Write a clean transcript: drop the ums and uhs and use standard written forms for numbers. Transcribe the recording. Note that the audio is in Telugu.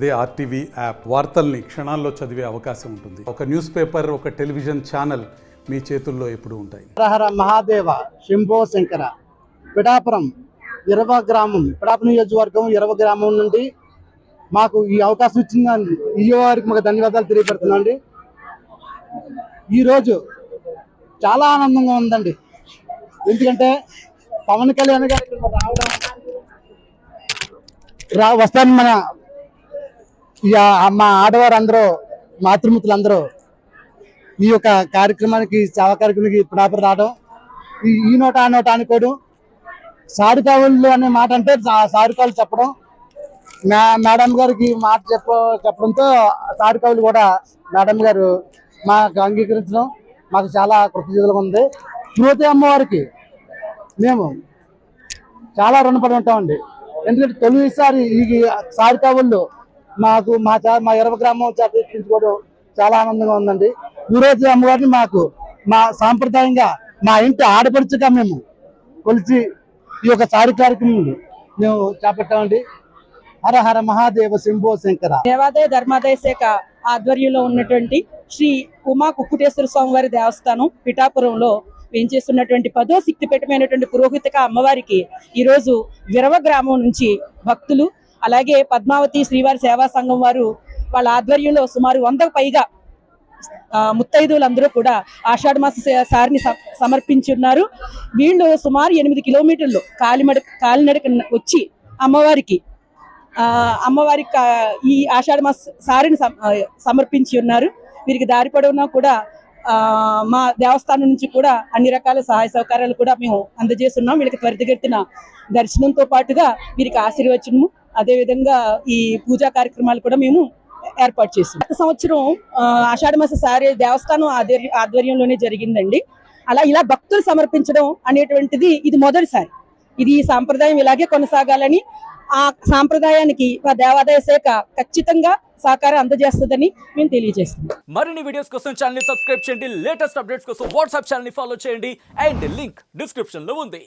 అదే ఆర్టీవీ యాప్ వార్తల్ని క్షణాల్లో చదివే అవకాశం ఉంటుంది. ఒక న్యూస్ పేపర్, ఒక టెలివిజన్ ఛానల్ మీ చేతుల్లో ఎప్పుడూ ఉంటాయి. హర మహాదేవ శంభో శంకర. పిఠాపురం గ్రామం, పిఠాపురం నియోజకవర్గం గ్రామం నుండి మాకు ఈ అవకాశం ఇచ్చిన ఈయో వారికి మాకు ధన్యవాదాలు తెలియపడుతున్నాం అండి. ఈరోజు చాలా ఆనందంగా ఉందండి. ఎందుకంటే పవన్ కళ్యాణ్ గారు ఇక్కడ వస్తాను మన మా ఆడవారు అందరూ, మాతృమూర్తులందరూ ఈ యొక్క కార్యక్రమానికి, సేవా కార్యక్రమానికి పిఠాపురం రావడం, ఈ నోట ఆ నోట అనుకోవడం, సారుకావులు అనే మాట అంటే సారుకావులు చెప్పడం, మేడం గారికి మాట చెప్పడంతో సారుకావులు కూడా మేడం గారు మాకు అంగీకరించడం మాకు చాలా కృతజ్ఞతలుగా ఉంది. తిరుపతి అమ్మవారికి మేము చాలా రుణపడి ఉంటామండి. ఎందుకంటే తొలిసారి ఈ సారుకావుల్లో మాకు మా 20 గ్రామం చేర్పించుకోవడం చాలా ఆనందంగా ఉందండి. ఈరోజు అమ్మవారిని మాకు మా సాంప్రదాయంగా మా ఇంటి ఆడపడుచుగా మేము కొలిచి ఈ యొక్క సారి కార్యక్రమం మేము చేపట్టామండి. హర హర మహాదేవ శంభో శంకర. దేవాదాయ ధర్మాదాయ శాఖ ఆధ్వర్యంలో ఉన్నటువంటి శ్రీ ఉమా కుక్కుటేశ్వర స్వామి వారి దేవస్థానం పిఠాపురంలో వేయించేస్తున్నటువంటి 10వ శక్తిపీఠమైనటువంటి పురోహితక అమ్మవారికి ఈరోజు విరవ గ్రామం నుంచి భక్తులు, అలాగే పద్మావతి శ్రీవారి సేవా సంఘం వారు వాళ్ళ ఆధ్వర్యంలో సుమారు 100కు పైగా ముత్తైదువులందరూ కూడా ఆషాఢ మాస సారిని సమర్పించి ఉన్నారు. వీళ్ళు సుమారు 8 కిలోమీటర్లు కాలినడక వచ్చి అమ్మవారికి ఈ ఆషాఢ మాస సారిని సమర్పించి ఉన్నారు. వీరికి దారి పొడవునా కూడా మా దేవస్థానం నుంచి కూడా అన్ని రకాల సహాయ సహకారాలు కూడా మేము అందజేస్తున్నాం. వీళ్ళకి త్వరితగతిన దర్శనంతో పాటుగా వీరికి ఆశీర్వచనము, అదేవిధంగా ఈ పూజా కార్యక్రమాలు కూడా మేము ఏర్పాటు చేసాం. గత సంవత్సరం ఆషాఢ మాస సారి దేవస్థానం ఆధ్వర్యంలోనే జరిగిందండి. ఇలా భక్తులు సమర్పించడం అనేటువంటిది ఇది మొదటిసారి. ఇది సాంప్రదాయం ఇలాగే కొనసాగాలని, ఆ సాంప్రదాయానికి దేవాదాయ శాఖ ఖచ్చితంగా సహకారం అందజేస్తుందని మేము తెలియజేస్తున్నాం. మరిన్ని వీడియోస్ కోసం ఛానల్ ని సబ్స్క్రైబ్ చేయండి. లేటెస్ట్ అప్డేట్స్ కోసం వాట్సాప్ ఛానల్ ని ఫాలో చేయండి. అండ్ లింక్ డిస్క్రిప్షన్ లో ఉంది.